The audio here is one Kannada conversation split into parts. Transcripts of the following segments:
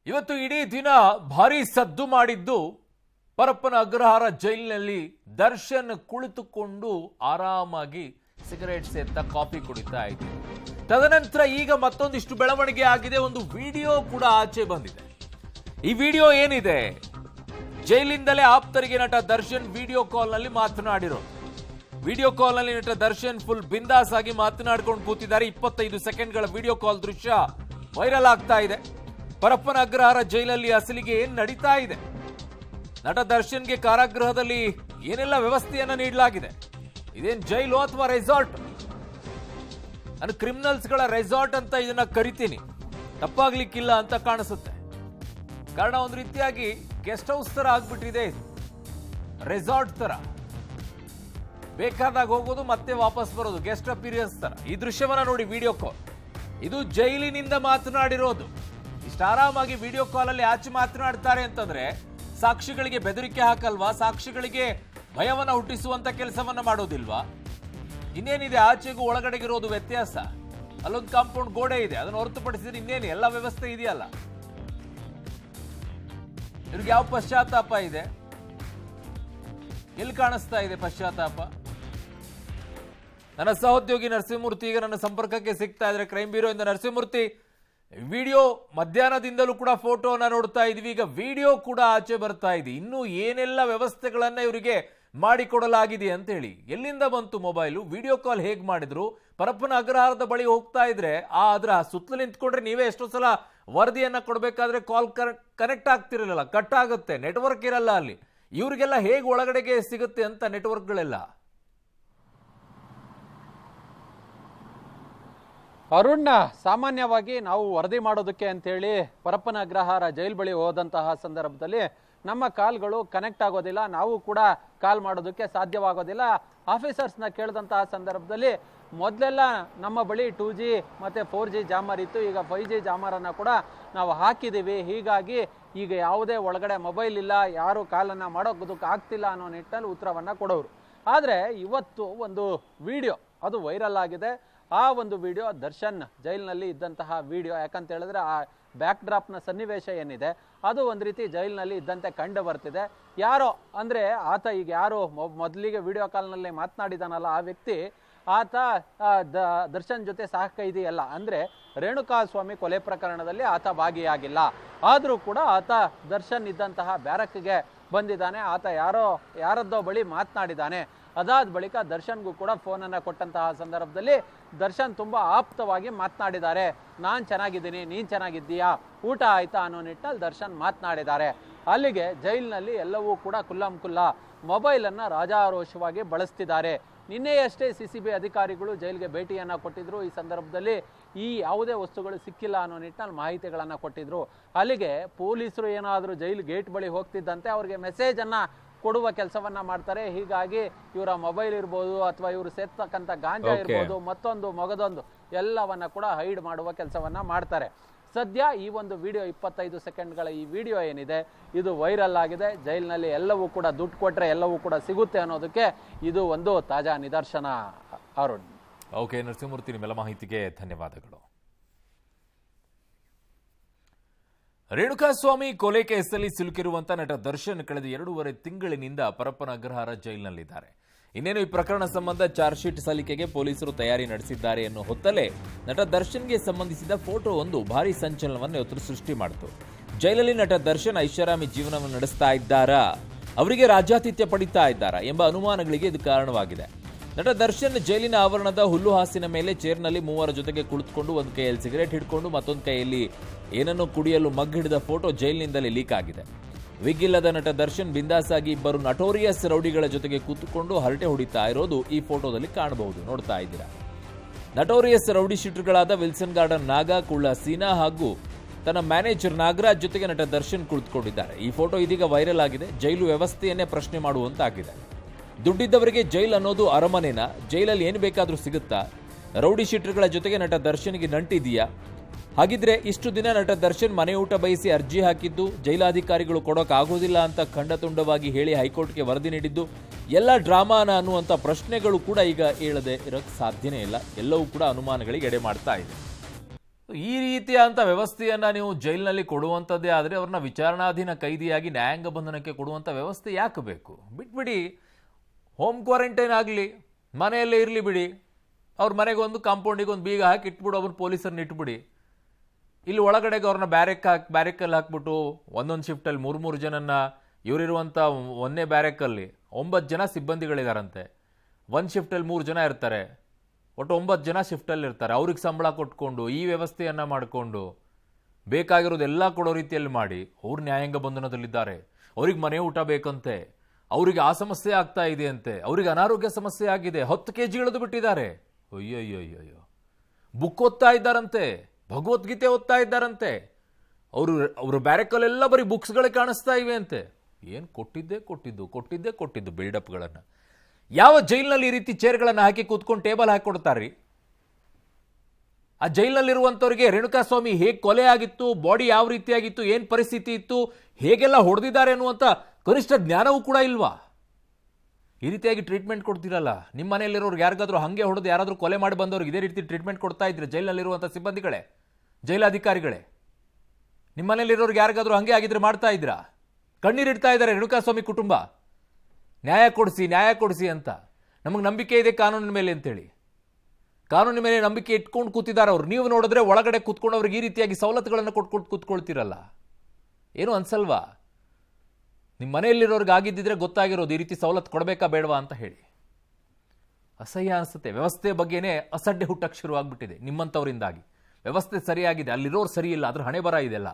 ಇವತ್ತು ಇಡೀ ದಿನ ಭಾರಿ ಸದ್ದು ಮಾಡಿದ್ದು ಪರಪ್ಪನ ಅಗ್ರಹಾರ ಜೈಲಿನಲ್ಲಿ ದರ್ಶನ್ ಕುಳಿತುಕೊಂಡು ಆರಾಮಾಗಿ ಸಿಗರೇಟ್ ಸೇರ್ತಾ ಕಾಫಿ ಕುಡಿತಾ ಇದ್ರು. ತದನಂತರ ಈಗ ಮತ್ತೊಂದಿಷ್ಟು ಬೆಳವಣಿಗೆ ಆಗಿದೆ. ಒಂದು ವಿಡಿಯೋ ಕೂಡ ಆಚೆ ಬಂದಿದೆ. ಈ ವಿಡಿಯೋ ಏನಿದೆ, ಜೈಲಿಂದಲೇ ಆಪ್ತರಿಗೆ ನಟ ದರ್ಶನ್ ವಿಡಿಯೋ ಕಾಲ್ ನಲ್ಲಿ ಮಾತನಾಡಿರೋ. ವಿಡಿಯೋ ಕಾಲ್ ನಲ್ಲಿ ನಟ ದರ್ಶನ್ ಫುಲ್ ಬಿಂದಾಸ್ ಆಗಿ ಮಾತನಾಡ್ಕೊಂಡು ಕೂತಿದ್ದಾರೆ. 25 ಸೆಕೆಂಡ್ಗಳ ವಿಡಿಯೋ ಕಾಲ್ ದೃಶ್ಯ ವೈರಲ್ ಆಗ್ತಾ ಇದೆ. ಪರಪ್ಪನ ಅಗ್ರಹಾರ ಜೈಲಲ್ಲಿ ಅಸಲಿಗೆ ಏನ್ ನಡೀತಾ ಇದೆ, ನಟ ದರ್ಶನ್ಗೆ ಕಾರಾಗೃಹದಲ್ಲಿ ಏನೆಲ್ಲ ವ್ಯವಸ್ಥೆಯನ್ನ ನೀಡಲಾಗಿದೆ, ಇದೇನ್ ಜೈಲು ಅಥವಾ ರೆಸಾರ್ಟ್? ನಾನು ಕ್ರಿಮಿನಲ್ಸ್ಗಳ ರೆಸಾರ್ಟ್ ಅಂತ ಇದನ್ನ ಕರಿತೀನಿ, ತಪ್ಪಾಗ್ಲಿಕ್ಕಿಲ್ಲ ಅಂತ ಕಾಣಿಸುತ್ತೆ. ಕಾರಣ ಒಂದು ರೀತಿಯಾಗಿ ಗೆಸ್ಟ್ ಹೌಸ್ ತರ ಆಗ್ಬಿಟ್ಟಿದೆ, ಇದು ರೆಸಾರ್ಟ್ ತರ, ಬೇಕಾದಾಗ ಹೋಗೋದು ಮತ್ತೆ ವಾಪಸ್ ಬರೋದು, ಗೆಸ್ಟ್ ಅಪಿಯರೆನ್ಸ್ ತರ. ಈ ದೃಶ್ಯವನ್ನ ನೋಡಿ, ವಿಡಿಯೋ ಕಾಲ್ ಇದು ಜೈಲಿನಿಂದ ಮಾತನಾಡಿರೋದು. ಇಷ್ಟು ಆರಾಮಾಗಿ ವಿಡಿಯೋ ಕಾಲ್ ಅಲ್ಲಿ ಆಚೆ ಮಾತನಾಡ್ತಾರೆ ಅಂತಂದ್ರೆ ಸಾಕ್ಷಿಗಳಿಗೆ ಬೆದರಿಕೆ ಹಾಕಲ್ವಾ? ಸಾಕ್ಷಿಗಳಿಗೆ ಭಯವನ್ನ ಹುಟ್ಟಿಸುವಂತ ಕೆಲಸವನ್ನ ಮಾಡೋದಿಲ್ವಾ? ಇನ್ನೇನಿದೆ, ಆಚೆಗೂ ಒಳಗಡೆಗಿರೋದು ವ್ಯತ್ಯಾಸ. ಅಲ್ಲೊಂದು ಕಾಂಪೌಂಡ್ ಗೋಡೆ ಇದೆ, ಅದನ್ನು ಹೊರತುಪಡಿಸಿದ್ರೆ ಇನ್ನೇನು ಎಲ್ಲ ವ್ಯವಸ್ಥೆ ಇದೆಯಲ್ಲ. ಇವ್ರಿಗೆ ಯಾವ ಪಶ್ಚಾತ್ತಾಪ ಇದೆ? ಎಲ್ಲಿ ಕಾಣಿಸ್ತಾ ಇದೆ ಪಶ್ಚಾತ್ತಾಪ? ನನ್ನ ಸಹೋದ್ಯೋಗಿ ನರಸಿಂಹಮೂರ್ತಿ ಈಗ ನನ್ನ ಸಂಪರ್ಕಕ್ಕೆ ಸಿಗ್ತಾ ಇದ್ರೆ, ಕ್ರೈಮ್ ಬ್ಯೂರೋ ಇಂದ. ನರಸಿಂಹಮೂರ್ತಿ, ವಿಡಿಯೋ ಮಧ್ಯಾಹ್ನದಿಂದಲೂ ಕೂಡ ಫೋಟೋನ ನೋಡ್ತಾ ಇದೀವಿ, ಈಗ ವಿಡಿಯೋ ಕೂಡ ಆಚೆ ಬರ್ತಾ ಇದೆ. ಇನ್ನು ಏನೆಲ್ಲ ವ್ಯವಸ್ಥೆಗಳನ್ನ ಇವರಿಗೆ ಮಾಡಿಕೊಡಲಾಗಿದೆ ಅಂತ ಹೇಳಿ, ಎಲ್ಲಿಂದ ಬಂತು ಮೊಬೈಲು? ವಿಡಿಯೋ ಕಾಲ್ ಹೇಗ್ ಮಾಡಿದ್ರು? ಪರಪ್ಪನ ಅಗ್ರಹಾರದ ಬಳಿ ಹೋಗ್ತಾ ಇದ್ರೆ ಅದರ ಸುತ್ತಲೂ ನಿಂತ್ಕೊಂಡ್ರೆ ನೀವೇ ಎಷ್ಟೋ ಸಲ ವರದಿಯನ್ನ ಕೊಡಬೇಕಾದ್ರೆ ಕಾಲ್ ಕನೆಕ್ಟ್ ಆಗ್ತಿರಲಿಲ್ಲ, ಕಟ್ ಆಗುತ್ತೆ, ನೆಟ್ವರ್ಕ್ ಇರಲ್ಲ ಅಲ್ಲಿ. ಇವ್ರಿಗೆಲ್ಲ ಹೇಗೆ ಒಳಗಡೆಗೆ ಸಿಗುತ್ತೆ ಅಂತ ನೆಟ್ವರ್ಕ್ಗಳೆಲ್ಲ? ಅರುಣ್, ಸಾಮಾನ್ಯವಾಗಿ ನಾವು ವರದಿ ಮಾಡೋದಕ್ಕೆ ಅಂತೇಳಿ ಪರಪ್ಪನ ಅಗ್ರಹಾರ ಜೈಲ್ ಬಳಿ ಹೋದಂತಹ ಸಂದರ್ಭದಲ್ಲಿ ನಮ್ಮ ಕಾಲ್ಗಳು ಕನೆಕ್ಟ್ ಆಗೋದಿಲ್ಲ, ನಾವು ಕೂಡ ಕಾಲ್ ಮಾಡೋದಕ್ಕೆ ಸಾಧ್ಯವಾಗೋದಿಲ್ಲ. ಆಫೀಸರ್ಸ್ನ ಕೇಳಿದಂತಹ ಸಂದರ್ಭದಲ್ಲಿ ಮೊದಲೆಲ್ಲ ನಮ್ಮ ಬಳಿ 2G ಮತ್ತು 4G ಜಾಮರ್ ಇತ್ತು, ಈಗ 5G ಜಾಮರನ್ನು ಕೂಡ ನಾವು ಹಾಕಿದ್ದೀವಿ, ಹೀಗಾಗಿ ಈಗ ಯಾವುದೇ ಒಳಗಡೆ ಮೊಬೈಲ್ ಇಲ್ಲ, ಯಾರು ಕಾಲನ್ನು ಮಾಡೋದಕ್ಕೆ ಆಗ್ತಿಲ್ಲ ಅನ್ನೋ ನಿಟ್ಟಿನಲ್ಲಿ ಉತ್ತರವನ್ನು ಕೊಡೋರು. ಆದರೆ ಇವತ್ತು ಒಂದು ವಿಡಿಯೋ ಅದು ವೈರಲ್ ಆಗಿದೆ. ಆ ಒಂದು ವಿಡಿಯೋ ದರ್ಶನ್ ಜೈಲಿನಲ್ಲಿ ಇದ್ದಂತಹ ವಿಡಿಯೋ. ಯಾಕಂತ ಹೇಳಿದ್ರೆ ಆ ಬ್ಯಾಕ್ ಡ್ರಾಪ್ನ ಸನ್ನಿವೇಶ ಏನಿದೆ ಅದು ಒಂದು ರೀತಿ ಜೈಲಿನಲ್ಲಿ ಇದ್ದಂತೆ ಕಂಡು ಬರ್ತಿದೆ. ಯಾರೋ ಅಂದರೆ ಆತ ಈಗ ಯಾರು ಮೊದಲಿಗೆ ವಿಡಿಯೋ ಕಾಲ್ನಲ್ಲಿ ಮಾತನಾಡಿದಾನಲ್ಲ ಆ ವ್ಯಕ್ತಿ, ಆತ ದರ್ಶನ್ ಜೊತೆ ಸಹ ಕೈದಿ ಅಲ್ಲ, ಅಂದರೆ ರೇಣುಕಾಸ್ವಾಮಿ ಕೊಲೆ ಪ್ರಕರಣದಲ್ಲಿ ಆತ ಭಾಗಿಯಾಗಿಲ್ಲ. ಆದರೂ ಕೂಡ ಆತ ದರ್ಶನ್ ಇದ್ದಂತಹ ಬ್ಯಾರಕ್ಗೆ ಬಂದಿದ್ದಾನೆ. ಆತ ಯಾರದ್ದೋ ಬಳಿ ಮಾತನಾಡಿದ್ದಾನೆ. ಅದಾದ ಬಳಿಕ ದರ್ಶನ್ಗೂ ಕೂಡ ಫೋನನ್ನು ಕೊಟ್ಟಂತಹ ಸಂದರ್ಭದಲ್ಲಿ ದರ್ಶನ್ ತುಂಬ ಆಪ್ತವಾಗಿ ಮಾತನಾಡಿದ್ದಾರೆ. ನಾನು ಚೆನ್ನಾಗಿದ್ದೀನಿ, ನೀನು ಚೆನ್ನಾಗಿದ್ದೀಯಾ, ಊಟ ಆಯ್ತಾ ಅನ್ನೋ ನಿಟ್ಟಿನಲ್ಲಿ ದರ್ಶನ್ ಮಾತನಾಡಿದ್ದಾರೆ. ಅಲ್ಲಿಗೆ ಜೈಲಿನಲ್ಲಿ ಎಲ್ಲವೂ ಕೂಡ ಕುಲ್ಲಂಕುಲ್ಲ ಮೊಬೈಲನ್ನು ರಾಜಾರೋಷವಾಗಿ ಬಳಸ್ತಿದ್ದಾರೆ. ನಿನ್ನೆಯಷ್ಟೇ CCB ಅಧಿಕಾರಿಗಳು ಜೈಲಿಗೆ ಭೇಟಿಯನ್ನು ಕೊಟ್ಟಿದ್ರು. ಈ ಸಂದರ್ಭದಲ್ಲಿ ಈ ಯಾವುದೇ ವಸ್ತುಗಳು ಸಿಕ್ಕಿಲ್ಲ ಅನ್ನೋ ನಿಟ್ಟಿನಲ್ಲಿ ಮಾಹಿತಿಗಳನ್ನು ಕೊಟ್ಟಿದ್ರು. ಅಲ್ಲಿಗೆ ಪೊಲೀಸರು ಏನಾದರೂ ಜೈಲು ಗೇಟ್ ಬಳಿ ಹೋಗ್ತಿದ್ದಂತೆ ಅವ್ರಿಗೆ ಮೆಸೇಜನ್ನು ಕೊಡುವ ಕೆಲಸವನ್ನ ಮಾಡ್ತಾರೆ. ಹೀಗಾಗಿ ಇವರ ಮೊಬೈಲ್ ಇರ್ಬೋದು ಅಥವಾ ಇವರು ಸೇರ್ತಕ್ಕಂಥ ಗಾಂಜಾ ಇರ್ಬೋದು, ಮತ್ತೊಂದು ಮಗದೊಂದು ಎಲ್ಲವನ್ನ ಕೂಡ ಹೈಡ್ ಮಾಡುವ ಕೆಲಸವನ್ನ ಮಾಡ್ತಾರೆ. ಸದ್ಯ ಈ ಒಂದು ವಿಡಿಯೋ 25 ಸೆಕೆಂಡ್ಗಳ ಈ ವಿಡಿಯೋ ಏನಿದೆ ಇದು ವೈರಲ್ ಆಗಿದೆ. ಜೈಲಿನಲ್ಲಿ ಎಲ್ಲವೂ ಕೂಡ ದುಡ್ಡು ಕೊಟ್ಟರೆ ಎಲ್ಲವೂ ಕೂಡ ಸಿಗುತ್ತೆ ಅನ್ನೋದಕ್ಕೆ ಇದು ಒಂದು ತಾಜಾ ನಿದರ್ಶನ. ಅರುಣ್. ಓಕೆ ನರಸಿಂಹಮೂರ್ತಿ, ನಿಮ್ಮೆಲ್ಲ ಮಾಹಿತಿಗೆ ಧನ್ಯವಾದಗಳು. ರೇಣುಕಾಸ್ವಾಮಿ ಕೊಲೆ ಕೇಸಲ್ಲಿ ಸಿಲುಕಿರುವಂತಹ ನಟ ದರ್ಶನ್ ಕಳೆದ 2.5 ತಿಂಗಳಿನಿಂದ ಪರಪ್ಪನ ಅಗ್ರಹಾರ ಜೈಲಿನಲ್ಲಿದ್ದಾರೆ. ಇನ್ನೇನು ಈ ಪ್ರಕರಣ ಸಂಬಂಧ ಚಾರ್ಜ್ ಶೀಟ್ ಸಲ್ಲಿಕೆಗೆ ಪೊಲೀಸರು ತಯಾರಿ ನಡೆಸಿದ್ದಾರೆ ಎನ್ನುವ ಹೊತ್ತಲ್ಲೇ ನಟ ದರ್ಶನ್ಗೆ ಸಂಬಂಧಿಸಿದ ಫೋಟೋ ಒಂದು ಭಾರಿ ಸಂಚಲನವನ್ನು ಇವತ್ತು ಸೃಷ್ಟಿ ಮಾಡಿತು. ಜೈಲಲ್ಲಿ ನಟ ದರ್ಶನ್ ಐಷಾರಾಮಿ ಜೀವನವನ್ನು ನಡೆಸ್ತಾ ಇದ್ದಾರಾ, ಅವರಿಗೆ ರಾಜ್ಯಾತಿಥ್ಯ ಪಡಿತಾ ಇದ್ದಾರಾ ಎಂಬ ಅನುಮಾನಗಳಿಗೆ ಇದು ಕಾರಣವಾಗಿದೆ. ನಟ ದರ್ಶನ್ ಜೈಲಿನ ಆವರಣದ ಹುಲ್ಲು ಹಾಸಿನ ಮೇಲೆ ಚೇರ್ನಲ್ಲಿ 3 ಜೊತೆಗೆ ಕುಳಿತುಕೊಂಡು ಒಂದು ಕೈಯಲ್ಲಿ ಸಿಗರೇಟ್ ಹಿಡ್ಕೊಂಡು ಮತ್ತೊಂದು ಕೈಯಲ್ಲಿ ಏನನ್ನು ಕುಡಿಯಲು ಮಗ್ ಹಿಡಿದ ಫೋಟೋ ಜೈಲಿನಿಂದಲೇ ಲೀಕ್ ಆಗಿದೆ. ವಿಗ್ ಇಲ್ಲದ ನಟ ದರ್ಶನ್ ಬಿಂದಾಸ್ ಆಗಿ ಇಬ್ಬರು ನಟೋರಿಯಸ್ ರೌಡಿಗಳ ಜೊತೆಗೆ ಕೂತುಕೊಂಡು ಹರಟೆ ಹೊಡಿತಾ ಇರೋದು ಈ ಫೋಟೋದಲ್ಲಿ ಕಾಣಬಹುದು, ನೋಡ್ತಾ ಇದ್ದೀರಾ. ನಟೋರಿಯಸ್ ರೌಡಿ ಶೀಟರ್ಗಳಾದ ವಿಲ್ಸನ್ ಗಾರ್ಡನ್ ನಾಗ, ಕುಳ್ಳ ಸೀನಾ ಹಾಗೂ ತನ್ನ ಮ್ಯಾನೇಜರ್ ನಾಗರಾಜ್ ಜೊತೆಗೆ ನಟ ದರ್ಶನ್ ಕುಳಿತುಕೊಂಡಿದ್ದಾರೆ. ಈ ಫೋಟೋ ಇದೀಗ ವೈರಲ್ ಆಗಿದೆ. ಜೈಲು ವ್ಯವಸ್ಥೆಯನ್ನೇ ಪ್ರಶ್ನೆ ಮಾಡುವಂತಾಗಿದೆ. ದುಡ್ಡಿದ್ದವರಿಗೆ ಜೈಲ್ ಅನ್ನೋದು ಅರಮನೆನಾ? ಜೈಲಲ್ಲಿ ಏನು ಬೇಕಾದ್ರೂ ಸಿಗುತ್ತಾ? ರೌಡಿ ಶೀಟರ್ಗಳ ಜೊತೆಗೆ ನಟ ದರ್ಶನ್ಗೆ ನಂಟಿದೆಯಾ? ಹಾಗಿದ್ರೆ ಇಷ್ಟು ದಿನ ನಟ ದರ್ಶನ್ ಮನೆ ಊಟ ಬಯಸಿ ಅರ್ಜಿ ಹಾಕಿದ್ದು ಜೈಲಾಧಿಕಾರಿಗಳು ಕೊಡೋಕ್ಕಾಗೋದಿಲ್ಲ ಅಂತ ಖಂಡತುಂಡವಾಗಿ ಹೇಳಿ ಹೈಕೋರ್ಟ್ಗೆ ವರದಿ ನೀಡಿದ್ದು ಎಲ್ಲ ಡ್ರಾಮಾನ ಅನ್ನುವಂಥ ಪ್ರಶ್ನೆಗಳು ಕೂಡ ಈಗ ಹೇಳದೆ ಇರೋಕ್ಕೆ ಸಾಧ್ಯನೇ ಇಲ್ಲ. ಎಲ್ಲವೂ ಕೂಡ ಅನುಮಾನಗಳಿಗೆ ಎಡೆ ಮಾಡ್ತಾ ಇದೆ. ಈ ರೀತಿಯಾದಂಥ ವ್ಯವಸ್ಥೆಯನ್ನು ನೀವು ಜೈಲಿನಲ್ಲಿ ಕೊಡುವಂಥದ್ದೇ ಆದರೆ ಅವ್ರನ್ನ ವಿಚಾರಣಾಧೀನ ಕೈದಿಯಾಗಿ ನ್ಯಾಯಾಂಗ ಬಂಧನಕ್ಕೆ ಕೊಡುವಂಥ ವ್ಯವಸ್ಥೆ ಯಾಕೆ ಬೇಕು? ಬಿಟ್ಬಿಡಿ, ಹೋಮ್ ಕ್ವಾರಂಟೈನ್ ಆಗಲಿ, ಮನೆಯಲ್ಲೇ ಇರಲಿ ಬಿಡಿ. ಅವ್ರ ಮನೆಗೆ ಒಂದು ಕಾಂಪೌಂಡಿಗೆ ಒಂದು ಬೀಗ ಹಾಕಿ ಇಟ್ಬಿಡು, ಅವ್ರನ್ನ ಪೊಲೀಸರನ್ನ ಇಟ್ಬಿಡಿ. ಇಲ್ಲಿ ಒಳಗಡೆಗೆ ಅವ್ರನ್ನ ಬ್ಯಾರೆಕಲ್ಲಿ ಹಾಕ್ಬಿಟ್ಟು ಒಂದೊಂದು ಶಿಫ್ಟಲ್ಲಿ 3 ಜನನ್ನ, ಇವರಿರುವಂಥ ಒಂದೇ ಬ್ಯಾರೆಕಲ್ಲಿ 9 ಜನ ಸಿಬ್ಬಂದಿಗಳಿದಾರಂತೆ. ಒಂದು ಶಿಫ್ಟಲ್ಲಿ 3 ಜನ ಇರ್ತಾರೆ, ಒಟ್ಟು 9 ಜನ ಶಿಫ್ಟಲ್ಲಿ ಇರ್ತಾರೆ. ಅವ್ರಿಗೆ ಸಂಬಳ ಕೊಟ್ಕೊಂಡು ಈ ವ್ಯವಸ್ಥೆಯನ್ನು ಮಾಡಿಕೊಂಡು ಬೇಕಾಗಿರೋದೆಲ್ಲ ಕೊಡೋ ರೀತಿಯಲ್ಲಿ ಮಾಡಿ ಅವ್ರು ನ್ಯಾಯಾಂಗ ಬಂಧನದಲ್ಲಿದ್ದಾರೆ. ಅವ್ರಿಗೆ ಮನೆ ಊಟ ಬೇಕಂತೆ, ಅವರಿಗೆ ಆ ಸಮಸ್ಯೆ ಆಗ್ತಾ ಇದೆ ಅಂತೆ, ಅವ್ರಿಗೆ ಅನಾರೋಗ್ಯ ಸಮಸ್ಯೆ ಆಗಿದೆ, 10 kg ಇಳಿದು ಬಿಟ್ಟಿದ್ದಾರೆ. ಅಯ್ಯಯ್ಯಯ್ಯೋ, ಬುಕ್ ಓದ್ತಾ ಇದ್ದಾರಂತೆ, ಭಗವದ್ಗೀತೆ ಓದ್ತಾ ಇದ್ದಾರಂತೆ. ಅವರು ಬ್ಯಾರೆಕಲ್ಲೆಲ್ಲ ಬರೀ ಬುಕ್ಸ್ಗಳೇ ಕಾಣಿಸ್ತಾ ಇವೆ ಅಂತೆ. ಏನು ಕೊಟ್ಟಿದ್ದೆ ಬಿಲ್ಡಪ್ಗಳನ್ನು. ಯಾವ ಜೈಲಿನಲ್ಲಿ ಈ ರೀತಿ ಚೇರ್ಗಳನ್ನು ಹಾಕಿ ಕೂತ್ಕೊಂಡು ಟೇಬಲ್ ಹಾಕಿ ಕೊಡ್ತಾರ್ರಿ? ಆ ಜೈಲಿನಲ್ಲಿರುವಂಥವ್ರಿಗೆ ರೇಣುಕಾಸ್ವಾಮಿ ಹೇಗೆ ಕೊಲೆ ಆಗಿತ್ತು, ಬಾಡಿ ಯಾವ ರೀತಿಯಾಗಿತ್ತು, ಏನು ಪರಿಸ್ಥಿತಿ ಇತ್ತು, ಹೇಗೆಲ್ಲ ಹೊಡೆದಿದ್ದಾರೆ ಅನ್ನುವಂಥ ಕನಿಷ್ಠ ಜ್ಞಾನವೂ ಕೂಡ ಇಲ್ವಾ? ಈ ರೀತಿಯಾಗಿ ಟ್ರೀಟ್ಮೆಂಟ್ ಕೊಡ್ತಿರಲ್ಲ. ನಿಮ್ಮ ಮನೆಯಲ್ಲಿರೋರು ಯಾರಿಗಾದ್ರೂ ಹಾಗೆ ಹೊಡೆದು ಯಾರಾದರೂ ಕೊಲೆ ಮಾಡಿ ಬಂದವ್ರಿಗೆ ಇದೇ ರೀತಿ ಟ್ರೀಟ್ಮೆಂಟ್ ಕೊಡ್ತಾ ಇದ್ರೆ ಜೈಲಿನಲ್ಲಿರುವಂಥ ಸಿಬ್ಬಂದಿಗಳೇ, ಜೈಲಾಧಿಕಾರಿಗಳೇ? ನಿಮ್ಮ ಮನೆಯಲ್ಲಿರೋರಿಗೆ ಯಾರಿಗಾದ್ರೂ ಹಾಗೆ ಆಗಿದ್ರೆ ಮಾಡ್ತಾ ಇದ್ರಾ? ಕಣ್ಣೀರಿಡ್ತಾ ಇದ್ದಾರೆ ರೇಣುಕಾಸ್ವಾಮಿ ಕುಟುಂಬ, ನ್ಯಾಯ ಕೊಡಿಸಿ ಅಂತ. ನಮಗೆ ನಂಬಿಕೆ ಇದೆ ಕಾನೂನಿನ ಮೇಲೆ ಅಂತೇಳಿ. ಕಾನೂನಿನ ಮೇಲೆ ನಂಬಿಕೆ ಇಟ್ಕೊಂಡು ಕೂತಿದ್ದಾರೆ ಅವರು. ನೀವು ನೋಡಿದ್ರೆ ಒಳಗಡೆ ಕೂತ್ಕೊಂಡು ಅವ್ರಿಗೆ ಈ ರೀತಿಯಾಗಿ ಸವಲತ್ತುಗಳನ್ನು ಕೊಟ್ಕೊಂಡು ಕೂತ್ಕೊಳ್ತಿರಲ್ಲ. ಏನು ಅನ್ಸಲ್ವಾ? ನಿಮ್ಮ ಮನೆಯಲ್ಲಿರೋರ್ಗೆ ಆಗಿದ್ದಿದ್ರೆ ಗೊತ್ತಾಗಿರೋದು ಈ ರೀತಿ ಸವಲತ್ತು ಕೊಡಬೇಕಾ ಬೇಡವಾ ಅಂತ ಹೇಳಿ. ಅಸಹ್ಯ ಅನಿಸುತ್ತೆ. ವ್ಯವಸ್ಥೆ ಬಗ್ಗೆನೇ ಅಸಡ್ಡೆ ಹುಟ್ಟಕ್ಕೆ ಶುರುವಾಗ್ಬಿಟ್ಟಿದೆ ನಿಮ್ಮಂಥವರಿಂದಾಗಿ. ವ್ಯವಸ್ಥೆ ಸರಿಯಾಗಿದೆ, ಅಲ್ಲಿರೋರು ಸರಿ ಇಲ್ಲ, ಅದ್ರ ಹಣೆ ಬರ ಇದೆಲ್ಲ.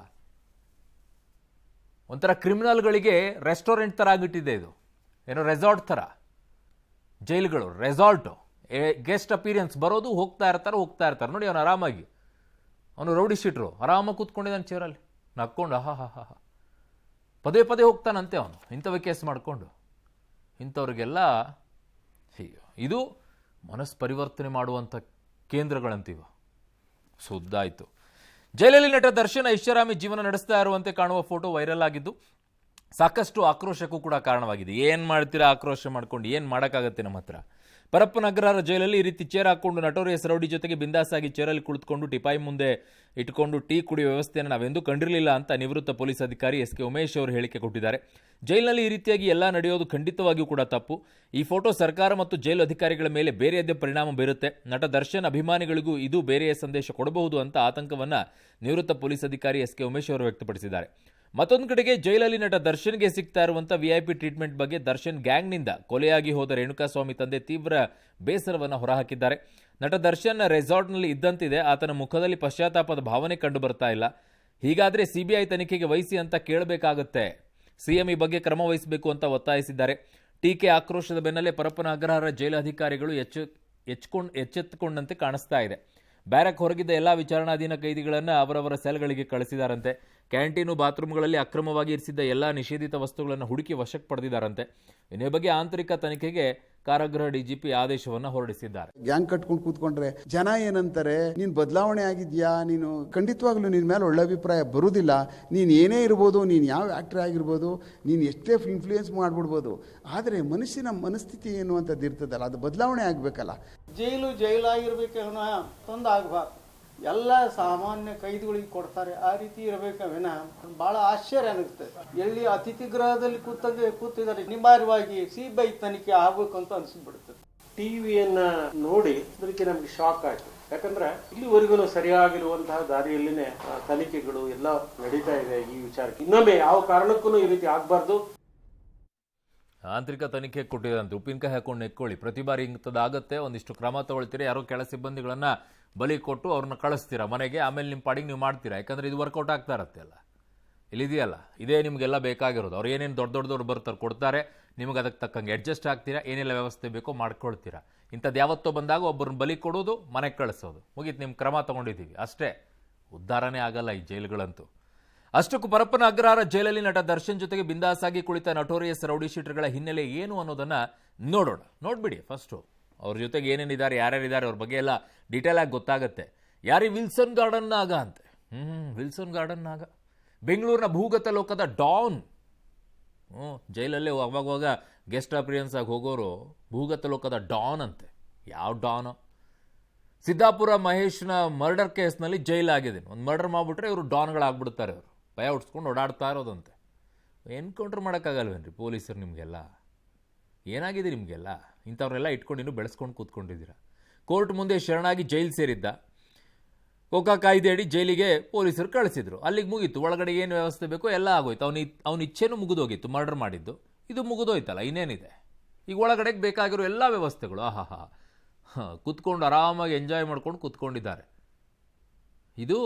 ಒಂಥರ ಕ್ರಿಮಿನಲ್ಗಳಿಗೆ ರೆಸ್ಟೋರೆಂಟ್ ಥರ ಆಗಿಟ್ಟಿದೆ ಇದು, ಏನೋ ರೆಸಾರ್ಟ್ ಥರ. ಜೈಲುಗಳು ರೆಸಾರ್ಟು, ಗೆಸ್ಟ್ ಅಪೀರಿಯನ್ಸ್ ಬರೋದು, ಹೋಗ್ತಾ ಇರ್ತಾರೆ. ನೋಡಿ, ಅವನು ಆರಾಮಾಗಿ, ಅವನು ರೌಡಿ ಶೀಟ್ರು ಆರಾಮಾಗಿ ಕೂತ್ಕೊಂಡಿದ್ದಾನೆ ಚೇರಲ್ಲಿ ನಕ್ಕೊಂಡು. ಪದೇ ಹೋಗ್ತಾನಂತೆ ಅವನು ಇಂಥವೇ ಕೇಸ್ ಮಾಡಿಕೊಂಡು. ಇಂಥವ್ರಿಗೆಲ್ಲ ಇದು ಮನಸ್ಸು ಪರಿವರ್ತನೆ ಮಾಡುವಂಥ ಕೇಂದ್ರಗಳಂತೀವ. ಸುದ್ದಾಯಿತು. ಜೈಲಲ್ಲಿ ನಟ ದರ್ಶನ್ ಐಷಾರಾಮಿ ಜೀವನ ನಡೆಸ್ತಾ ಇರುವಂತೆ ಕಾಣುವ ಫೋಟೋ ವೈರಲ್ ಆಗಿದ್ದು ಸಾಕಷ್ಟು ಆಕ್ರೋಶಕ್ಕೂ ಕೂಡ ಕಾರಣವಾಗಿದೆ. ಏನು ಮಾಡ್ತೀರಾ ಆಕ್ರೋಶ ಮಾಡ್ಕೊಂಡು? ಏನು ಮಾಡೋಕ್ಕಾಗತ್ತೆ ನಮ್ಮ ಹತ್ರ? ಪರಪ್ಪನ ಅಗ್ರಹಾರ ಜೈಲಲ್ಲಿ ಈ ರೀತಿ ಚೇರ್ ಹಾಕ್ಕೊಂಡು ನಟೋರಿಯಸ್ ರೌಡಿ ಜೊತೆಗೆ ಬಿಂದಾಸಾಗಿ ಚೇರಲ್ಲಿ ಕುಳಿತುಕೊಂಡು ಟಿಪಾಯಿ ಮುಂದೆ ಇಟ್ಕೊಂಡು ಟೀ ಕುಡಿಯುವ ವ್ಯವಸ್ಥೆಯನ್ನು ನಾವೆಂದೂ ಕಂಡಿರಲಿಲ್ಲ ಅಂತ ನಿವೃತ್ತ ಪೊಲೀಸ್ ಅಧಿಕಾರಿ SK ಉಮೇಶ್ ಅವರು ಹೇಳಿಕೆ ಕೊಟ್ಟಿದ್ದಾರೆ. ಜೈಲಿನಲ್ಲಿ ಈ ರೀತಿಯಾಗಿ ಎಲ್ಲ ನಡೆಯೋದು ಖಂಡಿತವಾಗಿಯೂ ಕೂಡ ತಪ್ಪು. ಈ ಫೋಟೋ ಸರ್ಕಾರ ಮತ್ತು ಜೈಲು ಅಧಿಕಾರಿಗಳ ಮೇಲೆ ಬೇರೆಯದ್ದೇ ಪರಿಣಾಮ ಬೀರುತ್ತೆ. ನಟ ದರ್ಶನ್ ಅಭಿಮಾನಿಗಳಿಗೂ ಇದು ಬೇರೆಯ ಸಂದೇಶ ಕೊಡಬಹುದು ಅಂತ ಆತಂಕವನ್ನು ನಿವೃತ್ತ ಪೊಲೀಸ್ ಅಧಿಕಾರಿ SK ಉಮೇಶ್ ಅವರು ವ್ಯಕ್ತಪಡಿಸಿದ್ದಾರೆ. ಮತ್ತೊಂದು ಕಡೆಗೆ ಜೈಲಲ್ಲಿ ನಟ ದರ್ಶನ್ಗೆ ಸಿಗ್ತಾ ಇರುವಂಥ VIP ಟ್ರೀಟ್ಮೆಂಟ್ ಬಗ್ಗೆ ದರ್ಶನ್ ಗ್ಯಾಂಗ್ನಿಂದ ಕೊಲೆಯಾಗಿ ಹೋದ ರೇಣುಕಾಸ್ವಾಮಿ ತಂದೆ ತೀವ್ರ ಬೇಸರವನ್ನು ಹೊರಹಾಕಿದ್ದಾರೆ. ನಟ ದರ್ಶನ್ ರೆಸಾರ್ಟ್ನಲ್ಲಿ ಇದ್ದಂತಿದೆ, ಆತನ ಮುಖದಲ್ಲಿ ಪಶ್ಚಾತ್ತಾಪದ ಭಾವನೆ ಕಂಡು ಬರ್ತಾ ಇಲ್ಲ. ಹೀಗಾದರೆ CBI ತನಿಖೆಗೆ ವಹಿಸಿ ಅಂತ ಕೇಳಬೇಕಾಗುತ್ತೆ. CM ಈ ಬಗ್ಗೆ ಕ್ರಮ ವಹಿಸಬೇಕು ಅಂತ ಒತ್ತಾಯಿಸಿದ್ದಾರೆ. ಟೀಕೆ ಆಕ್ರೋಶದ ಬೆನ್ನಲ್ಲೇ ಪರಪ್ಪನ ಅಗ್ರಹಾರ ಜೈಲು ಅಧಿಕಾರಿಗಳು ಎಚ್ಚೆತ್ತುಕೊಂಡಂತೆ ಕಾಣಿಸ್ತಾ ಇದೆ. ಬ್ಯಾರಕ್ ಹೊರಗಿದ್ದ ಎಲ್ಲ ವಿಚಾರಣಾಧೀನ ಕೈದಿಗಳನ್ನು ಅವರವರ ಸೆಲ್ಗಳಿಗೆ ಕಳಿಸಿದಾರಂತೆ. ಕ್ಯಾಂಟೀನು, ಬಾತ್ರೂಮ್ಗಳಲ್ಲಿ ಅಕ್ರಮವಾಗಿ ಇರಿಸಿದ್ದ ಎಲ್ಲ ನಿಷೇಧಿತ ವಸ್ತುಗಳನ್ನು ಹುಡುಕಿ ವಶಕ್ಕೆ ಪಡೆದಿದ್ದಾರಂತೆ. ಇನ್ನೇ ಬಗ್ಗೆ ಆಂತರಿಕ ತನಿಖೆಗೆ ಕಾರಾಗೃಹ DGP ಆದೇಶವನ್ನು ಹೊರಡಿಸಿದ್ದಾರೆ. ಗ್ಯಾಂಗ್ ಕಟ್ಕೊಂಡು ಕೂತ್ಕೊಂಡ್ರೆ ಜನ ಏನಂತಾರೆ, ನೀನು ಬದಲಾವಣೆ ಆಗಿದ್ಯಾ, ನೀನು ಖಂಡಿತವಾಗ್ಲೂ ನಿನ್ನ ಮೇಲೆ ಒಳ್ಳೆ ಅಭಿಪ್ರಾಯ ಬರುವುದಿಲ್ಲ. ನೀನು ಏನೇ ಇರ್ಬೋದು, ನೀನು ಯಾವ ಆ್ಯಕ್ಟರ್ ಆಗಿರ್ಬೋದು, ನೀನು ಎಷ್ಟೇ ಇನ್ಫ್ಲೂಯೆನ್ಸ್ ಮಾಡಿಬಿಡ್ಬೋದು, ಆದರೆ ಮನುಷ್ಯನ ಮನಸ್ಥಿತಿ ಏನು ಅಂತದ್ದು ಇರ್ತದಲ್ಲ, ಅದು ಬದಲಾವಣೆ ಆಗಬೇಕಲ್ಲ. ಜೈಲಾಗಿರ್ಬೇಕು ಅನ್ನೋ ತೊಂದು ಆಗಬಾರ್ದು. ಎಲ್ಲ ಸಾಮಾನ್ಯ ಕೈದಿಗಳಿಗೆ ಕೊಡ್ತಾರೆ, ಆ ರೀತಿ ಇರಬೇಕವೇನ. ಬಹಳ ಆಶ್ಚರ್ಯ ಅನಿಸ್ತದೆ. ಎಲ್ಲಿ ಅತಿಥಿ ಗೃಹದಲ್ಲಿ ಕೂತಿದ್ದಾರೆ, ಅನಿವಾರ್ಯವಾಗಿ CBI ತನಿಖೆ ಆಗ್ಬೇಕು ಅಂತ ಅನಿಸ್ಬಿಡ್ತದೆ. ಟಿವಿಯನ್ನ ನೋಡಿ ಅದಕ್ಕೆ ನಮ್ಗೆ ಶಾಕ್ ಆಯ್ತು. ಯಾಕಂದ್ರೆ ಇಲ್ಲಿವರೆಗೂ ಸರಿಯಾಗಿರುವಂತಹ ದಾರಿಯಲ್ಲಿನೇ ತನಿಖೆಗಳು ಎಲ್ಲ ನಡೀತಾ ಇದೆ. ಈ ವಿಚಾರಕ್ಕೆ ಇನ್ನೊಮ್ಮೆ ಯಾವ ಕಾರಣಕ್ಕೂ ಈ ರೀತಿ ಆಗ್ಬಾರ್ದು. ಆಂತರಿಕ ತನಿಖೆ ಕೊಟ್ಟಿದಂತೆ ಉಪ್ಪಿನಕಾಯಿ ಹಾಕೊಂಡು ನೆಕ್ಕೊಳ್ಳಿ. ಪ್ರತಿ ಬಾರಿ ಇಂಥದ್ದಾಗತ್ತೆ, ಒಂದಿಷ್ಟು ಕ್ರಮ ತಗೊಳ್ತೀರಾ, ಯಾರೋ ಕೆಳ ಸಿಬ್ಬಂದಿಗಳನ್ನ ಬಲಿ ಕೊಟ್ಟು ಅವ್ರನ್ನ ಕಳಿಸ್ತೀರಾ ಮನೆಗೆ, ಆಮೇಲೆ ನಿಮ್ಮ ಪಾಡಿಗೆ ನೀವು ಮಾಡ್ತೀರಾ. ಯಾಕಂದ್ರೆ ಇದು ವರ್ಕೌಟ್ ಆಗ್ತಾ ಇರತ್ತೆ ಅಲ್ಲ, ಇಲ್ಲಿದೆಯಲ್ಲ, ಇದೇ ನಿಮಗೆಲ್ಲ ಬೇಕಾಗಿರೋದು. ಅವ್ರು ಏನೇನು ದೊಡ್ಡವ್ರು ಬರ್ತಾರೆ ಕೊಡ್ತಾರೆ, ನಿಮಗೆ ಅದಕ್ಕೆ ತಕ್ಕಂಗೆ ಅಡ್ಜಸ್ಟ್ ಆಗ್ತೀರಾ, ಏನೆಲ್ಲ ವ್ಯವಸ್ಥೆ ಬೇಕೋ ಮಾಡ್ಕೊಳ್ತೀರಾ. ಇಂಥದ್ದು ಯಾವತ್ತೋ ಬಂದಾಗ ಒಬ್ಬರನ್ನ ಬಲಿ ಕೊಡೋದು, ಮನೆಗೆ ಕಳಿಸೋದು, ಮುಗೀತು, ನಿಮ್ಮ ಕ್ರಮ ತಗೊಂಡಿದ್ದೀವಿ ಅಷ್ಟೇ. ಉದ್ಧಾರನೇ ಆಗಲ್ಲ ಈ ಜೈಲುಗಳಂತೂ. ಅಷ್ಟಕ್ಕೂ ಪರಪ್ಪನ ಅಗ್ರಹಾರ ಜೈಲಲ್ಲಿ ನಟ ದರ್ಶನ್ ಜೊತೆಗೆ ಬಿಂದಾಸಾಗಿ ಕುಳಿತ ನಟೋರಿಯಸ್ ರೌಡಿ ಶೀಟರ್ಗಳ ಹಿನ್ನೆಲೆ ಏನು ಅನ್ನೋದನ್ನ ನೋಡೋಣ. ನೋಡ್ಬಿಡಿ ಫಸ್ಟು ಅವ್ರ ಜೊತೆಗೆ ಏನೇನಿದ್ದಾರೆ, ಯಾರ್ಯಾರಿದ್ದಾರೆ, ಅವ್ರ ಬಗ್ಗೆ ಎಲ್ಲ ಡೀಟೇಲ್ ಆಗಿ ಗೊತ್ತಾಗುತ್ತೆ. ಯಾರಿ ವಿಲ್ಸನ್ ಗಾರ್ಡನ್ ನಾಗ ಅಂತೆ. ವಿಲ್ಸನ್ ಗಾರ್ಡನ್ ನಾಗ ಬೆಂಗಳೂರಿನ ಭೂಗತ ಲೋಕದ ಡಾನ್. ಜೈಲಲ್ಲೇ ಅವಾಗವಾಗ ಗೆಸ್ಟ್ ಅಪಿಯರೆನ್ಸ್ ಆಗಿ ಹೋಗೋರು ಭೂಗತ ಲೋಕದ ಡಾನ್ ಅಂತೆ. ಯಾವ ಡಾನು? ಸಿದ್ದಾಪುರ ಮಹೇಶ್ನ ಮರ್ಡರ್ ಕೇಸ್ನಲ್ಲಿ ಜೈಲಾಗಿದೆ. ಒಂದು ಮರ್ಡರ್ ಮಾಡಿಬಿಟ್ರೆ ಇವರು ಡಾನ್ಗಳಾಗ್ಬಿಡ್ತಾರೆ. ಅವರು ಭಯ ಉಡ್ಸ್ಕೊಂಡು ಓಡಾಡ್ತಾ ಇರೋದಂತೆ. ಎನ್ಕೌಂಟ್ರ್ ಮಾಡೋಕ್ಕಾಗಲ್ವೇನ್ರಿ ಪೊಲೀಸರು? ನಿಮಗೆಲ್ಲ ಏನಾಗಿದೆ? ನಿಮಗೆಲ್ಲ ಇಂಥವ್ರೆಲ್ಲ ಇಟ್ಕೊಂಡು ಇನ್ನೂ ಬೆಳೆಸ್ಕೊಂಡು ಕೂತ್ಕೊಂಡಿದ್ದೀರ. ಕೋರ್ಟ್ ಮುಂದೆ ಶರಣಾಗಿ ಜೈಲು ಸೇರಿದ್ದ. ಕೋಕಾ ಕಾಯ್ದೆ ಅಡಿ ಜೈಲಿಗೆ ಪೊಲೀಸರು ಕಳಿಸಿದ್ರು. ಅಲ್ಲಿಗೆ ಮುಗೀತು. ಒಳಗಡೆ ಏನು ವ್ಯವಸ್ಥೆ ಬೇಕೋ ಎಲ್ಲ ಆಗೋಯ್ತು. ಅವನ ಇಚ್ಛೆನೂ ಮುಗಿದೋಗಿತ್ತು. ಮರ್ಡರ್ ಮಾಡಿದ್ದು ಇದು ಮುಗಿದೋಯ್ತಲ್ಲ, ಇನ್ನೇನಿದೆ? ಈಗ ಒಳಗಡೆಗೆ ಬೇಕಾಗಿರೋ ಎಲ್ಲ ವ್ಯವಸ್ಥೆಗಳು ಕೂತ್ಕೊಂಡು ಆರಾಮಾಗಿ ಎಂಜಾಯ್ ಮಾಡ್ಕೊಂಡು ಕೂತ್ಕೊಂಡಿದ್ದಾರೆ. ಇದು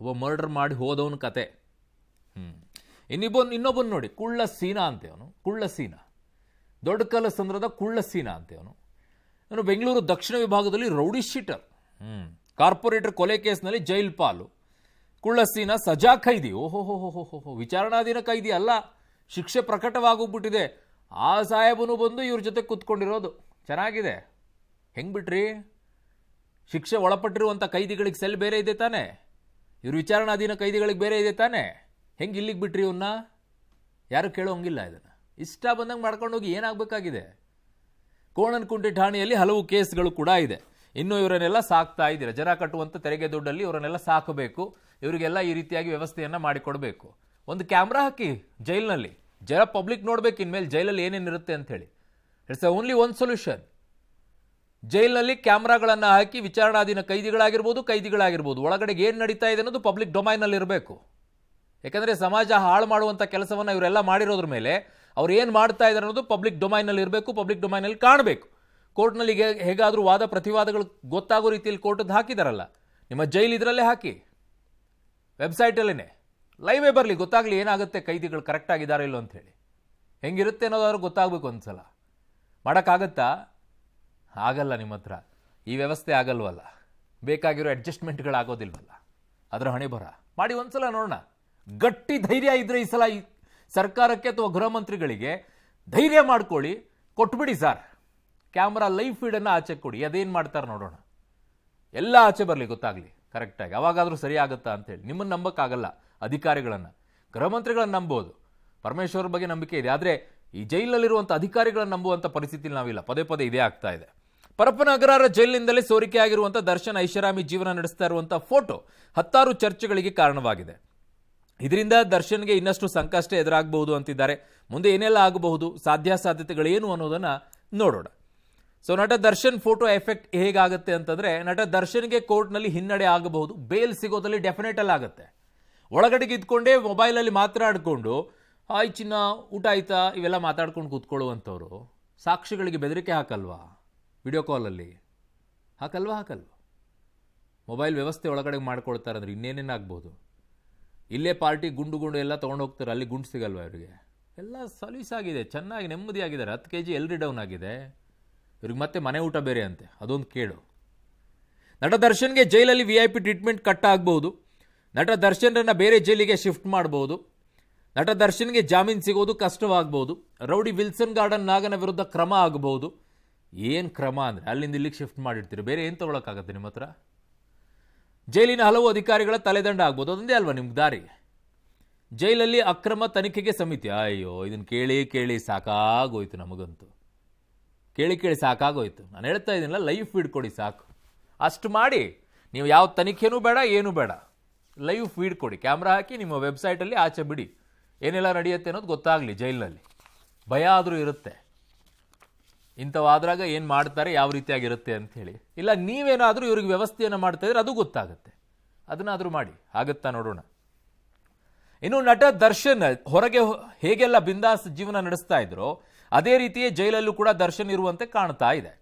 ಒಬ್ಬ ಮರ್ಡರ್ ಮಾಡಿ ಹೋದವನ ಕತೆ. ಇನ್ನೊಬ್ಬನು ನೋಡಿ, ಕುಳ್ಳ ಸೀನಾ ಅಂತೇವನು. ಕುಳ್ಳ ಸೀನಾ, ದೊಡ್ಡಕಲ್ಲ ಸಂದ್ರದ ಕುಳ್ಳ ಸೀನಾ ಅಂತೇವನು. ನಾನು ಬೆಂಗಳೂರು ದಕ್ಷಿಣ ವಿಭಾಗದಲ್ಲಿ ರೌಡಿ ಶೀಟರ್. ಕಾರ್ಪೊರೇಟರ್ ಕೊಲೆ ಕೇಸ್ನಲ್ಲಿ ಜೈಲ್ ಪಾಲು. ಕುಳ್ಳ ಸೀನಾ ಸಜಾ ಖೈದಿ. ಓಹೋ, ವಿಚಾರಣಾಧೀನ ಖೈದಿ ಅಲ್ಲ, ಶಿಕ್ಷೆ ಪ್ರಕಟವಾಗೋಗ್ಬಿಟ್ಟಿದೆ. ಆ ಸಾಹೇಬನು ಬಂದು ಇವ್ರ ಜೊತೆ ಕೂತ್ಕೊಂಡಿರೋದು. ಚೆನ್ನಾಗಿದೆ. ಹೆಂಗೆ ಬಿಟ್ರಿ? ಶಿಕ್ಷೆ ಒಳಪಟ್ಟಿರುವಂಥ ಕೈದಿಗಳಿಗೆ ಸೆಲ್ ಬೇರೆ ಇದೆ ತಾನೆ, ಇವ್ರ ವಿಚಾರಣಾಧೀನ ಕೈದಿಗಳಿಗೆ ಬೇರೆ ಇದೆ ತಾನೆ. ಹೆಂಗೆ ಇಲ್ಲಿಗೆ ಬಿಟ್ರಿ ಇವನ್ನ? ಯಾರು ಕೇಳೋಂಗಿಲ್ಲ. ಇದನ್ನು ಇಷ್ಟ ಬಂದಂಗೆ ಮಾಡ್ಕೊಂಡೋಗಿ ಏನಾಗಬೇಕಾಗಿದೆ? ಕೋಣನಕುಂಟೆ ಠಾಣೆಯಲ್ಲಿ ಹಲವು ಕೇಸ್ಗಳು ಕೂಡ ಇದೆ. ಇನ್ನು ಇವರನ್ನೆಲ್ಲ ಸಾಕ್ತಾ ಇದ್ದೀರಾ. ಜನ ಕಟ್ಟುವಂಥ ತೆರಿಗೆ ದುಡ್ಡಲ್ಲಿ ಇವರನ್ನೆಲ್ಲ ಸಾಕಬೇಕು. ಇವರಿಗೆಲ್ಲ ಈ ರೀತಿಯಾಗಿ ವ್ಯವಸ್ಥೆಯನ್ನು ಮಾಡಿಕೊಡ್ಬೇಕು. ಒಂದು ಕ್ಯಾಮ್ರಾ ಹಾಕಿ ಜೈಲಿನಲ್ಲಿ, ಜನ ಪಬ್ಲಿಕ್ ನೋಡ್ಬೇಕು ಇನ್ಮೇಲೆ ಜೈಲಲ್ಲಿ ಏನೇನಿರುತ್ತೆ ಅಂಥೇಳಿ. It's only one solution. ಜೈಲಿನಲ್ಲಿ ಕ್ಯಾಮ್ರಾಗಳನ್ನು ಹಾಕಿ ವಿಚಾರಣಾಧೀನ ಕೈದಿಗಳಾಗಿರ್ಬೋದು ಒಳಗಡೆಗೆ ಏನು ನಡೀತಾ ಇದೆ ಅನ್ನೋದು ಪಬ್ಲಿಕ್ ಡೊಮೈನಲ್ಲಿ ಇರಬೇಕು. ಯಾಕಂದರೆ ಸಮಾಜ ಹಾಳು ಮಾಡುವಂಥ ಕೆಲಸವನ್ನು ಇವರೆಲ್ಲ ಮಾಡಿರೋದ್ರ ಮೇಲೆ ಅವ್ರು ಏನು ಮಾಡ್ತಾ ಇದ್ದಾರೆ ಅನ್ನೋದು ಪಬ್ಲಿಕ್ ಡೊಮೈನಲ್ಲಿ ಇರಬೇಕು, ಪಬ್ಲಿಕ್ ಡೊಮೈನಲ್ಲಿ ಕಾಣಬೇಕು. ಕೋರ್ಟ್ನಲ್ಲಿ ಹೇಗಾದರೂ ವಾದ ಪ್ರತಿವಾದಗಳು ಗೊತ್ತಾಗೋ ರೀತಿಯಲ್ಲಿ ಕೋರ್ಟದ್ದು ಹಾಕಿದಾರಲ್ಲ, ನಿಮ್ಮ ಜೈಲು ಇದರಲ್ಲೇ ಹಾಕಿ, ವೆಬ್ಸೈಟಲ್ಲೇ ಲೈವೇ ಬರಲಿ, ಗೊತ್ತಾಗಲಿ ಏನಾಗುತ್ತೆ, ಕೈದಿಗಳು ಕರೆಕ್ಟಾಗಿದ್ದಾರೆ ಇಲ್ಲೋ ಅಂಥೇಳಿ. ಹೆಂಗಿರುತ್ತೆ ಅನ್ನೋದಾದ್ರೂ ಗೊತ್ತಾಗಬೇಕು. ಒಂದ್ಸಲ ಮಾಡೋಕ್ಕಾಗತ್ತಾ? ಆಗಲ್ಲ. ನಿಮ್ಮ ಹತ್ರ ಈ ವ್ಯವಸ್ಥೆ ಆಗಲ್ವಲ್ಲ, ಬೇಕಾಗಿರೋ ಅಡ್ಜಸ್ಟ್ಮೆಂಟ್ಗಳಾಗೋದಿಲ್ವಲ್ಲ, ಅದರ ಹಣೆ ಬರ ಮಾಡಿ ಒಂದ್ಸಲ ನೋಡೋಣ. ಗಟ್ಟಿ ಧೈರ್ಯ ಇದ್ರೆ ಈ ಸಲ ಈ ಸರ್ಕಾರಕ್ಕೆ ಅಥವಾ ಗೃಹ ಮಂತ್ರಿಗಳಿಗೆ ಧೈರ್ಯ ಮಾಡ್ಕೊಳ್ಳಿ, ಕೊಟ್ಬಿಡಿ ಸರ್. ಕ್ಯಾಮ್ರಾ ಲೈವ್ ಫೀಡನ್ನು ಆಚೆ ಕೊಡಿ, ಅದೇನು ಮಾಡ್ತಾರೆ ನೋಡೋಣ. ಎಲ್ಲ ಆಚೆ ಬರಲಿ, ಗೊತ್ತಾಗಲಿ ಕರೆಕ್ಟಾಗಿ. ಅವಾಗಾದರೂ ಸರಿ ಆಗುತ್ತಾ ಅಂತೇಳಿ. ನಿಮ್ಮನ್ನು ನಂಬಕ್ಕಾಗಲ್ಲ ಅಧಿಕಾರಿಗಳನ್ನು, ಗೃಹ ಮಂತ್ರಿಗಳನ್ನು ನಂಬೋದು. ಪರಮೇಶ್ವರ್ ಬಗ್ಗೆ ನಂಬಿಕೆ ಇದೆ, ಆದರೆ ಈ ಜೈಲಲ್ಲಿರುವಂಥ ಅಧಿಕಾರಿಗಳನ್ನು ನಂಬುವಂಥ ಪರಿಸ್ಥಿತಿಲಿ ನಾವಿಲ್ಲ. ಪದೇ ಪದೇ ಇದೇ ಆಗ್ತಾ ಇದೆ. ಪರಪ್ಪನ ಅಗ್ರಹಾರ ಜೈಲಿನಿಂದಲೇ ಸೋರಿಕೆ ಆಗಿರುವಂಥ ದರ್ಶನ್ ಐಷಾರಾಮಿ ಜೀವನ ನಡೆಸ್ತಾ ಇರುವಂಥ ಫೋಟೋ ಹತ್ತಾರು ಚರ್ಚೆಗಳಿಗೆ ಕಾರಣವಾಗಿದೆ. ಇದರಿಂದ ದರ್ಶನ್ಗೆ ಇನ್ನಷ್ಟು ಸಂಕಷ್ಟ ಎದುರಾಗಬಹುದು ಅಂತಿದ್ದಾರೆ. ಮುಂದೆ ಏನೆಲ್ಲ ಆಗಬಹುದು, ಸಾಧ್ಯತೆಗಳೇನು ಅನ್ನೋದನ್ನು ನೋಡೋಣ. ಸೊ ನಟ ದರ್ಶನ್ ಫೋಟೋ ಎಫೆಕ್ಟ್ ಹೇಗಾಗುತ್ತೆ ಅಂತಂದರೆ, ನಟ ದರ್ಶನ್ಗೆ ಕೋರ್ಟ್ನಲ್ಲಿ ಹಿನ್ನಡೆ ಆಗಬಹುದು. ಬೇಲ್ ಸಿಗೋದಲ್ಲಿ ಡೆಫಿನೆಟಲ್ಲಿ ಆಗುತ್ತೆ. ಒಳಗಡೆಗೆ ಇದ್ಕೊಂಡೇ ಮೊಬೈಲಲ್ಲಿ ಮಾತನಾಡಿಕೊಂಡು ಹಾಯ್ ಚಿನ್ನ ಊಟ ಆಯ್ತಾ ಇವೆಲ್ಲ ಮಾತಾಡ್ಕೊಂಡು ಕೂತ್ಕೊಳ್ಳುವಂಥವ್ರು ಸಾಕ್ಷಿಗಳಿಗೆ ಬೆದರಿಕೆ ಹಾಕಲ್ವಾ? ವಿಡಿಯೋ ಕಾಲಲ್ಲಿ ಹಾಕಲ್ವಾ? ಮೊಬೈಲ್ ವ್ಯವಸ್ಥೆ ಒಳಗಡೆ ಮಾಡ್ಕೊಳ್ತಾರೆ ಅಂದರೆ ಇನ್ನೇನೇನಾಗ್ಬೋದು. ಇಲ್ಲೇ ಪಾರ್ಟಿ ಗುಂಡು ಎಲ್ಲ ತೊಗೊಂಡು ಹೋಗ್ತಾರೆ, ಅಲ್ಲಿ ಗುಂಡು ಸಿಗಲ್ವಾ ಇವರಿಗೆ? ಎಲ್ಲ ಸಲೀಸಾಗಿದೆ, ಚೆನ್ನಾಗಿ ನೆಮ್ಮದಿಯಾಗಿದ್ದಾರೆ. 10 kg ಎಲ್ರಿ ಡೌನ್ ಆಗಿದೆ ಇವ್ರಿಗೆ. ಮತ್ತೆ ಮನೆ ಊಟ ಬೇರೆ ಅಂತೆ, ಅದೊಂದು ಕೇಳು. ನಟ ದರ್ಶನ್ಗೆ ಜೈಲಲ್ಲಿ VIP ಟ್ರೀಟ್ಮೆಂಟ್ ಕಟ್ ಆಗಬಹುದು. ನಟ ದರ್ಶನ್ರನ್ನ ಬೇರೆ ಜೈಲಿಗೆ ಶಿಫ್ಟ್ ಮಾಡಬಹುದು. ನಟ ದರ್ಶನ್ಗೆ ಜಾಮೀನು ಸಿಗೋದು ಕಷ್ಟವಾಗಬಹುದು. ರೌಡಿ ವಿಲ್ಸನ್ ಗಾರ್ಡನ್ ನಾಗನ ವಿರುದ್ಧ ಕ್ರಮ ಆಗಬಹುದು. ಏನು ಕ್ರಮ ಅಂದರೆ ಅಲ್ಲಿಂದ ಇಲ್ಲಿಗೆ ಶಿಫ್ಟ್ ಮಾಡಿರ್ತೀರಿ, ಬೇರೆ ಏನು ತೊಗೊಳಕ್ಕಾಗತ್ತೆ ನಿಮ್ಮ ಹತ್ರ? ಜೈಲಿನ ಹಲವು ಅಧಿಕಾರಿಗಳ ತಲೆದಂಡ ಆಗ್ಬೋದು, ಅದೊಂದೇ ಅಲ್ವಾ ನಿಮ್ಗೆ ದಾರಿ? ಜೈಲಲ್ಲಿ ಅಕ್ರಮ ತನಿಖೆಗೆ ಸಮಿತಿ. ಅಯ್ಯೋ, ಇದನ್ನು ಕೇಳಿ ಸಾಕಾಗೋಯ್ತು ನಮಗಂತೂ. ಕೇಳಿ ಸಾಕಾಗೋಯ್ತು. ನಾನು ಹೇಳ್ತಾ ಇದ್ದೀನಲ್ಲ, ಲೈವ್ ಫೀಡ್ ಕೊಡಿ ಸಾಕು. ಅಷ್ಟು ಮಾಡಿ, ನೀವು ಯಾವ ತನಿಖೆನೂ ಬೇಡ, ಏನೂ ಬೇಡ, ಲೈವ್ ಫೀಡ್ ಕೊಡಿ. ಕ್ಯಾಮ್ರಾ ಹಾಕಿ ನಿಮ್ಮ ವೆಬ್ಸೈಟಲ್ಲಿ ಆಚೆ ಬಿಡಿ. ಏನೆಲ್ಲ ನಡೆಯುತ್ತೆ ಅನ್ನೋದು ಗೊತ್ತಾಗಲಿ. ಜೈಲಿನಲ್ಲಿ ಭಯ ಆದರೂ ಇರುತ್ತೆ, ಇಂಥವಾದ್ರಾಗ ಏನು ಮಾಡ್ತಾರೆ, ಯಾವ ರೀತಿಯಾಗಿರುತ್ತೆ ಅಂಥೇಳಿ. ಇಲ್ಲ ನೀವೇನಾದರೂ ಇವ್ರಿಗೆ ವ್ಯವಸ್ಥೆಯನ್ನು ಮಾಡ್ತಾ ಇದ್ರೆ ಅದು ಗೊತ್ತಾಗುತ್ತೆ. ಅದನ್ನಾದರೂ ಮಾಡಿ, ಆಗುತ್ತಾ ನೋಡೋಣ. ಇನ್ನು ನಟ ದರ್ಶನ್ ಹೊರಗೆ ಹೇಗೆಲ್ಲ ಬಿಂದಾಸ್ ಜೀವನ ನಡೆಸ್ತಾ ಇದ್ರೋ ಅದೇ ರೀತಿಯೇ ಜೈಲಲ್ಲೂ ಕೂಡ ದರ್ಶನ್ ಇರುವಂತೆ ಕಾಣ್ತಾ ಇದೆ.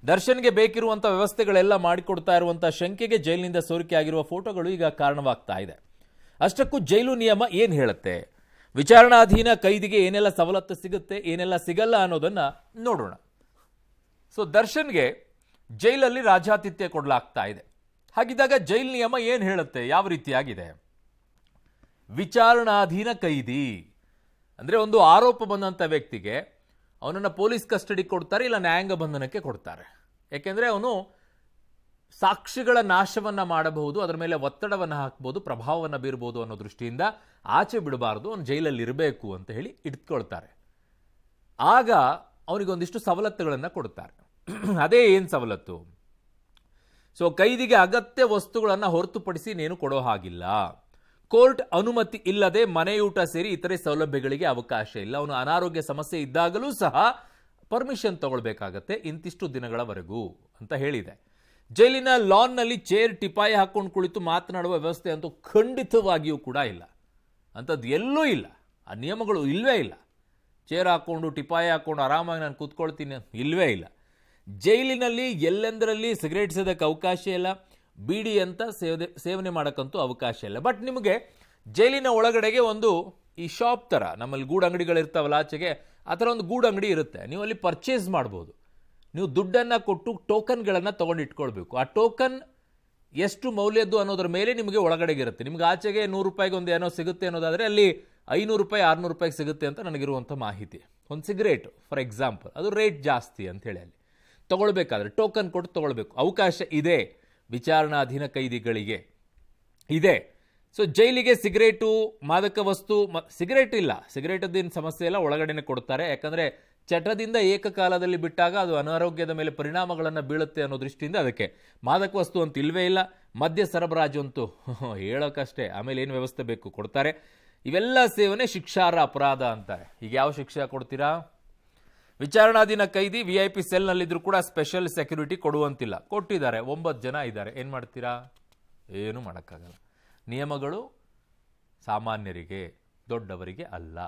ದರ್ಶನ್ಗೆ ಬೇಕಿರುವಂಥ ವ್ಯವಸ್ಥೆಗಳೆಲ್ಲ ಮಾಡಿಕೊಡ್ತಾ ಇರುವಂಥ ಶಂಕೆಗೆ ಜೈಲಿನಿಂದ ಸೋರಿಕೆ ಆಗಿರುವ ಫೋಟೋಗಳು ಈಗ ಕಾರಣವಾಗ್ತಾ ಇದೆ. ಅಷ್ಟಕ್ಕೂ ಜೈಲು ನಿಯಮ ಏನು ಹೇಳುತ್ತೆ, ವಿಚಾರಣಾಧೀನ ಕೈದಿಗೆ ಏನೆಲ್ಲ ಸವಲತ್ತು ಸಿಗುತ್ತೆ, ಏನೆಲ್ಲ ಸಿಗಲ್ಲ ಅನ್ನೋದನ್ನು ನೋಡೋಣ. ಸೊ ದರ್ಶನ್ಗೆ ಜೈಲಲ್ಲಿ ರಾಜಾತಿಥ್ಯ ಕೊಡಲಾಗ್ತಾ ಇದೆ. ಹಾಗಿದ್ದಾಗ ಜೈಲ್ ನಿಯಮ ಏನು ಹೇಳುತ್ತೆ, ಯಾವ ರೀತಿಯಾಗಿದೆ? ವಿಚಾರಣಾಧೀನ ಕೈದಿ ಅಂದರೆ ಒಂದು ಆರೋಪ ಬಂದಂಥ ವ್ಯಕ್ತಿಗೆ ಅವನನ್ನು ಪೊಲೀಸ್ ಕಸ್ಟಡಿ ಕೊಡ್ತಾರೆ, ಇಲ್ಲ ನ್ಯಾಯಾಂಗ ಬಂಧನಕ್ಕೆ ಕೊಡ್ತಾರೆ. ಯಾಕೆಂದರೆ ಅವನು ಸಾಕ್ಷಿಗಳ ನಾಶವನ್ನು ಮಾಡಬಹುದು, ಅದರ ಮೇಲೆ ಒತ್ತಡವನ್ನು ಹಾಕ್ಬೋದು, ಪ್ರಭಾವವನ್ನು ಬೀರ್ಬೋದು ಅನ್ನೋ ದೃಷ್ಟಿಯಿಂದ ಆಚೆ ಬಿಡಬಾರ್ದು, ಅವನು ಜೈಲಲ್ಲಿ ಇರಬೇಕು ಅಂತ ಹೇಳಿ ಇಟ್ಕೊಳ್ತಾರೆ. ಆಗ ಅವನಿಗೊಂದಿಷ್ಟು ಸವಲತ್ತುಗಳನ್ನು ಕೊಡ್ತಾರೆ. ಅದೇ ಏನು ಸವಲತ್ತು? ಸೊ ಕೈದಿಗೆ ಅಗತ್ಯ ವಸ್ತುಗಳನ್ನು ಹೊರತುಪಡಿಸಿ ಇನ್ನೇನು ಕೊಡೋ ಹಾಗಿಲ್ಲ. ಕೋರ್ಟ್ ಅನುಮತಿ ಇಲ್ಲದೆ ಮನೆಯೂಟ ಸೇರಿ ಇತರೆ ಸೌಲಭ್ಯಗಳಿಗೆ ಅವಕಾಶ ಇಲ್ಲ. ಅವನು ಅನಾರೋಗ್ಯ ಸಮಸ್ಯೆ ಇದ್ದಾಗಲೂ ಸಹ ಪರ್ಮಿಷನ್ ತಗೊಳ್ಬೇಕಾಗತ್ತೆ ಇಂತಿಷ್ಟು ದಿನಗಳವರೆಗೂ ಅಂತ ಹೇಳಿದೆ. ಜೈಲಿನ ಲಾನ್ನಲ್ಲಿ ಚೇರ್ ಟಿಪಾಯಿ ಹಾಕೊಂಡು ಕುಳಿತು ಮಾತನಾಡುವ ವ್ಯವಸ್ಥೆ ಅಂತೂ ಖಂಡಿತವಾಗಿಯೂ ಕೂಡ ಇಲ್ಲ. ಅಂಥದ್ದು ಎಲ್ಲೂ ಇಲ್ಲ. ಆ ನಿಯಮಗಳು ಇಲ್ಲವೇ ಇಲ್ಲ. ಚೇರ್ ಹಾಕ್ಕೊಂಡು ಟಿಪಾಯಿ ಹಾಕ್ಕೊಂಡು ಆರಾಮಾಗಿ ನಾನು ಕೂತ್ಕೊಳ್ತೀನಿ ಇಲ್ಲವೇ ಇಲ್ಲ. ಜೈಲಿನಲ್ಲಿ ಎಲ್ಲೆಂದರಲ್ಲಿ ಸಿಗರೇಟ್ ಸೇದಕ್ಕೆ ಅವಕಾಶ ಇಲ್ಲ. ಬೀಡಿ ಅಂತ ಸೇವನೆ ಮಾಡೋಕ್ಕಂತೂ ಅವಕಾಶ ಇಲ್ಲ. ಬಟ್ ನಿಮಗೆ ಜೈಲಿನ ಒಳಗಡೆಗೆ ಒಂದು ಈ ಶಾಪ್ ಥರ ನಮ್ಮಲ್ಲಿ ಗೂಡು ಅಂಗಡಿಗಳಿರ್ತಾವಲ್ಲ ಆಚೆಗೆ, ಆ ಥರ ಒಂದು ಗೂಡು ಅಂಗಡಿ ಇರುತ್ತೆ. ನೀವು ಅಲ್ಲಿ ಪರ್ಚೇಸ್ ಮಾಡ್ಬೋದು. ನೀವು ದುಡ್ಡನ್ನು ಕೊಟ್ಟು ಟೋಕನ್ಗಳನ್ನು ತೊಗೊಂಡು ಇಟ್ಕೊಳ್ಬೇಕು. ಆ ಟೋಕನ್ ಎಷ್ಟು ಮೌಲ್ಯದ್ದು ಅನ್ನೋದ್ರ ಮೇಲೆ ನಿಮಗೆ ಒಳಗಡೆಗೆ ಇರುತ್ತೆ. ನಿಮ್ಗೆ ಆಚೆಗೆ 100 ರೂಪಾಯಿಗೆ ಒಂದು ಏನೋ ಸಿಗುತ್ತೆ ಅನ್ನೋದಾದರೆ ಅಲ್ಲಿ 500 ರೂಪಾಯಿ 600 ರೂಪಾಯಿಗೆ ಸಿಗುತ್ತೆ ಅಂತ ನನಗಿರುವಂಥ ಮಾಹಿತಿ. ಒಂದು ಸಿಗರೇಟ್ ಫಾರ್ ಎಕ್ಸಾಂಪಲ್, ಅದು ರೇಟ್ ಜಾಸ್ತಿ ಅಂಥೇಳಿ ಅಲ್ಲಿ ತೊಗೊಳ್ಬೇಕಾದ್ರೆ ಟೋಕನ್ ಕೊಟ್ಟು ತೊಗೊಳ್ಬೇಕು. ಅವಕಾಶ ಇದೆ ವಿಚಾರಣಾಧೀನ ಕೈದಿಗಳಿಗೆ ಇದೆ. ಸೊ ಜೈಲಿಗೆ ಸಿಗರೇಟು, ಮಾದಕ ವಸ್ತು, ಸಿಗರೇಟ್ ಇಲ್ಲ, ಸಿಗರೇಟದ್ದೇನು ಸಮಸ್ಯೆ ಇಲ್ಲ, ಒಳಗಡೆನೆ ಕೊಡ್ತಾರೆ. ಯಾಕಂದರೆ ಚಟದಿಂದ ಏಕಕಾಲದಲ್ಲಿ ಬಿಟ್ಟಾಗ ಅದು ಅನಾರೋಗ್ಯದ ಮೇಲೆ ಪರಿಣಾಮಗಳನ್ನು ಬೀಳುತ್ತೆ ಅನ್ನೋ ದೃಷ್ಟಿಯಿಂದ ಅದಕ್ಕೆ ಮಾದಕ ವಸ್ತು ಅಂತ ಇಲ್ವೇ ಇಲ್ಲ. ಮದ್ಯ ಸರಬರಾಜು ಅಂತೂ ಹೇಳೋಕ್ಕಷ್ಟೇ. ಆಮೇಲೆ ಏನು ವ್ಯವಸ್ಥೆ ಬೇಕು ಕೊಡ್ತಾರೆ. ಇವೆಲ್ಲ ಸೇವನೆ ಶಿಕ್ಷಾರ್ಹ ಅಪರಾಧ ಅಂತಾರೆ. ಈಗ ಯಾವ ಶಿಕ್ಷೆ ಕೊಡ್ತೀರಾ? ವಿಚಾರಣಾಧೀನ ಕೈದಿ VIP ಸೆಲ್ನಲ್ಲಿದ್ದರೂ ಕೂಡ ಸ್ಪೆಷಲ್ ಸೆಕ್ಯೂರಿಟಿ ಕೊಡುವಂತಿಲ್ಲ. ಕೊಟ್ಟಿದ್ದಾರೆ, 9 ಜನ ಇದ್ದಾರೆ. ಏನು ಮಾಡ್ತೀರಾ? ಏನು ಮಾಡೋಕ್ಕಾಗಲ್ಲ. ನಿಯಮಗಳು ಸಾಮಾನ್ಯರಿಗೆ, ದೊಡ್ಡವರಿಗೆ ಅಲ್ಲ.